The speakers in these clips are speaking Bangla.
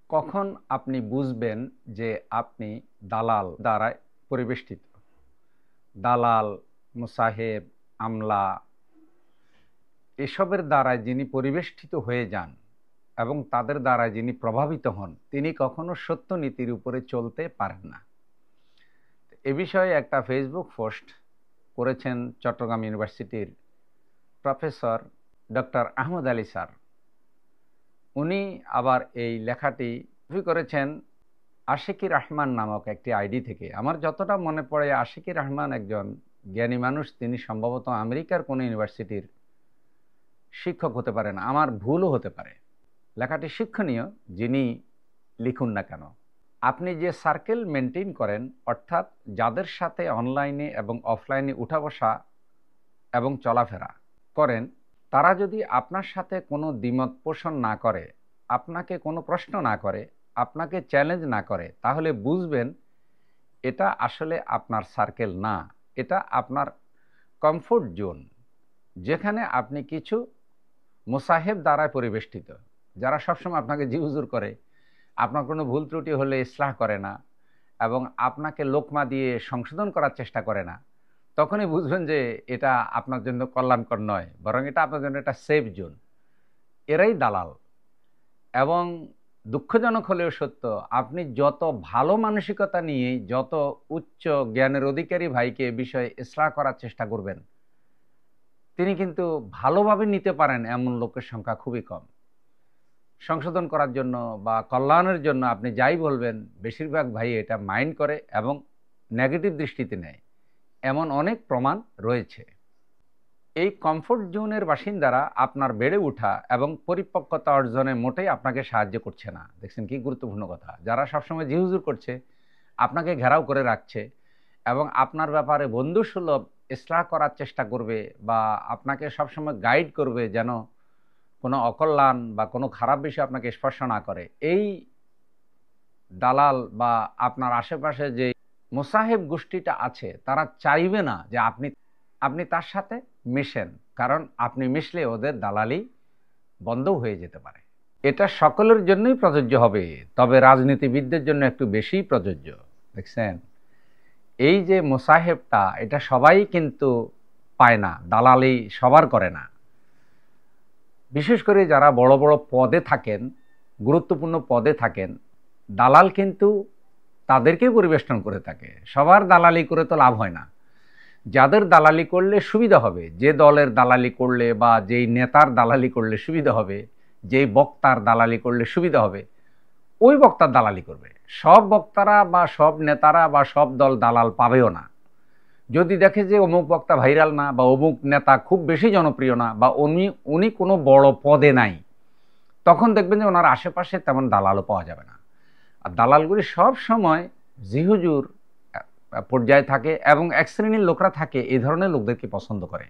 কখন আপনি বুঝবেন যে আপনি দালাল দ্বারা পরিবেষ্টিত? দালাল, মুসাহেব, আমলা এসবের দ্বারায় যিনি পরিবেষ্টিত হয়ে যান এবং তাদের দ্বারা যিনি প্রভাবিত হন, তিনি কখনো সত্য নীতির উপরে চলতে পারেন না। এ বিষয়ে একটা ফেসবুক পোস্ট করেছেন চট্টগ্রাম ইউনিভার্সিটির professor doctor Ahmad Ali sir. উনি আবার এই লেখাটি করেছেন আশিকি রহমান নামক একটি আইডি থেকে। আমার যতটা মনে পড়ে, আশিকি রহমান একজন জ্ঞানী মানুষ। তিনি সম্ভবত আমেরিকার কোনো ইউনিভার্সিটির শিক্ষক হতে পারেন, আমার ভুলও হতে পারে। লেখাটি শিক্ষণীয়, যিনি লিখুন না কেন। আপনি যে সার্কেল মেনটেন করেন, অর্থাৎ যাদের সাথে অনলাইনে এবং অফলাইনে উঠা বসা এবং চলাফেরা করেন, তারা যদি আপনার সাথে কোনো দ্বিমত পোষণ না করে, আপনাকে কোনো প্রশ্ন না করে, আপনাকে চ্যালেঞ্জ না করে, তাহলে বুঝবেন এটা আসলে আপনার সার্কেল না, এটা আপনার কমফোর্ট জোন, যেখানে আপনি কিছু মুসাহেব দ্বারা পরিবেষ্টিত, যারা সবসময় আপনাকে জি হুজুর করে, আপনার কোনো ভুল ত্রুটি হলে ইসলাহ করে না এবং আপনাকে লোকমা দিয়ে সংশোধন করার চেষ্টা করে না। তখনই বুঝবেন যে এটা আপনার জন্য কল্যাণকর নয়, বরং এটা আপনার জন্য একটা সেফ জোন। এরাই দালাল। এবং দুঃখজনক হলেও সত্য, আপনি যত ভালো মানসিকতা নিয়ে, যত উচ্চ জ্ঞানের অধিকারী ভাইকে বিষয়ে ইসলাহ করার চেষ্টা করবেন, তিনি কিন্তু ভালোভাবে নিতে পারেন এমন লোকের সংখ্যা খুবই কম। সংশোধন করার জন্য বা কল্যাণের জন্য আপনি যাই বলবেন, বেশিরভাগ ভাই এটা মাইন্ড করে এবং নেগেটিভ দৃষ্টিতে নেয়। এমন অনেক প্রমাণ রয়েছে। এই কমফোর্ট জোনের বাসিন্দারা আপনার বেড়ে ওঠা এবং পরিপক্কতা অর্জনে মোটেই আপনাকে সাহায্য করছে না। দেখছেন কি গুরুত্বপূর্ণ কথা। যারা সবসময় জি হুজুর করছে, আপনাকে ঘেরাও করে রাখছে এবং আপনার ব্যাপারে বন্ধুসুলভ ইসলাহ করার চেষ্টা করবে বা আপনাকে সবসময় গাইড করবে যেন কোনো অকল্যাণ বা কোনো খারাপ বিষয় আপনাকে স্পর্শ না করে, এই দালাল বা আপনার আশেপাশে যে মুসাহেব গোষ্ঠীটা আছে, তারা চাইবে না যে আপনি তার সাথে মিশেন, কারণ আপনি মিশলে ওদের দালালি বন্ধ হয়ে যেতে পারে। এটা সকলের জন্যই প্রযোজ্য হবে, তবে রাজনীতিবিদদের জন্য একটু বেশি প্রযোজ্য। দেখছেন, এই যে মুসাহেবটা, এটা সবাই কিন্তু পায় না, দালালি সবার করে না। বিশেষ করে যারা বড় বড় পদে থাকেন, গুরুত্বপূর্ণ পদে থাকেন, দালাল কিন্তু তাদেরকেই পরিবেষ্টন করে থাকে। সবার দালালি করে তো লাভ হয় না। যাদের দালালি করলে সুবিধা হবে, যে দলের দালালি করলে বা যেই নেতার দালালি করলে সুবিধা হবে, যেই বক্তার দালালি করলে সুবিধা হবে, ওই বক্তার দালালি করবে। সব বক্তারা বা সব নেতারা বা সব দল দালাল পাবেও না। যদি দেখে যে অমুক বক্তা ভাইরাল না বা অমুক নেতা খুব বেশি জনপ্রিয় না বা উনি কোনো বড় পদে নাই, তখন দেখবেন যে ওনার আশেপাশে তেমন দালালও পাওয়া যাবে না। আর দালালগুলি সব সময় জিহুজুর পর্যায়ে থাকে এবং এক শ্রেণীর লোকরা থাকে এই ধরনের লোকদেরকে পছন্দ করে।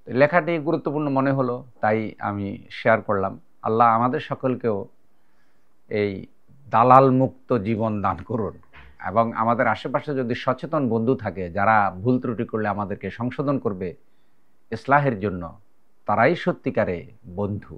লেখাটি গুরুত্বপূর্ণ মনে হলো, তাই আমি শেয়ার করলাম। আল্লাহ আমাদের সকলকেও এই দালাল মুক্ত জীবন দান করুন এবং আমাদের আশেপাশে যদি সচেতন বন্ধু থাকে যারা ভুল ত্রুটি করলে আমাদেরকে সংশোধন করবে ইসলাহের জন্য, তারাই সত্যিকারে বন্ধু।